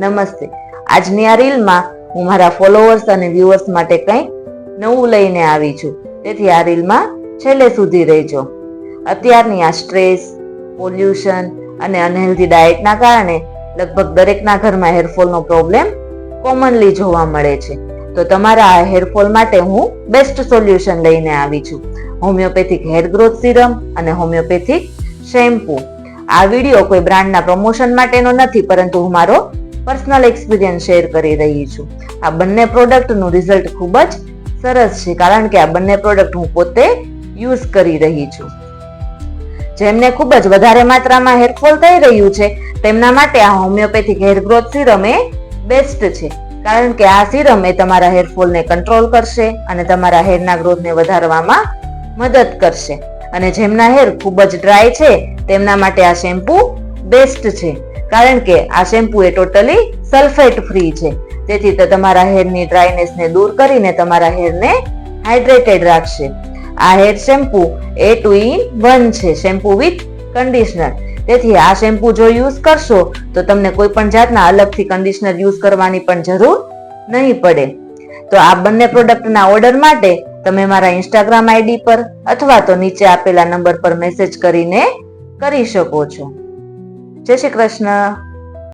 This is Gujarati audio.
નમસ્તે. આજની આ રીલમાં હું મારા ફોલોઅર્સ અને વ્યુઅર્સ માટે કંઈક નવું લઈને આવી છું, તેથી આ રીલમાં છેલ્લે સુધી રહેજો. અત્યારની આ સ્ટ્રેસ, પોલ્યુશન અને અનહેલ્ધી ડાયટના કારણે લગભગ દરેકના ઘરમાં હેરફોલનો પ્રોબ્લેમ કોમનલી જોવા મળે છે. તો તમારા આ હેરફોલ માટે હું બેસ્ટ સોલ્યુશન લઈને આવી છું, હોમિયોપેથિક હેર ગ્રોથ સિરમ અને હોમિયોપેથિક શેમ્પૂ. આ વિડીયો કોઈ બ્રાન્ડના પ્રમોશન માટેનો નથી, પરંતુ હું મારો પર્સનલ એક્સપિરિયન્સ શેર કરી રહી છું. આ બંને પ્રોડક્ટનું રિઝલ્ટ ખૂબ જ સરસ છે, કારણ કે આ બંને પ્રોડક્ટ હું પોતે યુઝ કરી રહી છું. જેમને ખૂબ જ વધારે માત્રામાં હેરફોલ થઈ રહ્યું છે તેમના માટે આ હોમિયોપેથિક હેર ગ્રોથ સિરમ એ બેસ્ટ છે, કારણ કે આ સિરમ એ તમારા હેરફોલને કંટ્રોલ કરશે અને તમારા હેરના ગ્રોથને વધારવામાં મદદ કરશે. અને જેમના હેર ખૂબ જ ડ્રાય છે તેમના માટે આ શેમ્પૂ બેસ્ટ છે, કારણ કે આ શેમ્પૂ એ ટોટલી સલ્ફેટ ફ્રી છે. તેથી તે તમારા હેરની ડ્રાયનેસને દૂર કરીને તમારા હેરને હાઇડ્રેટેડ રાખશે. આ હેર શેમ્પૂ એ 2-in-1 છે, શેમ્પૂ વિથ કન્ડિશનર. તેથી આ શેમ્પૂ જો યુઝ કરશો તો તમને કોઈ પણ જાતના અલગથી કન્ડિશનર યુઝ કરવાની પણ જરૂર નહીં પડે. તો આ બંને પ્રોડક્ટના ઓર્ડર માટે તમે મારા ઇન્સ્ટાગ્રામ આઈડી પર અથવા તો નીચે આપેલા નંબર પર મેસેજ કરીને કરી શકો છો. જય શ્રી કૃષ્ણ.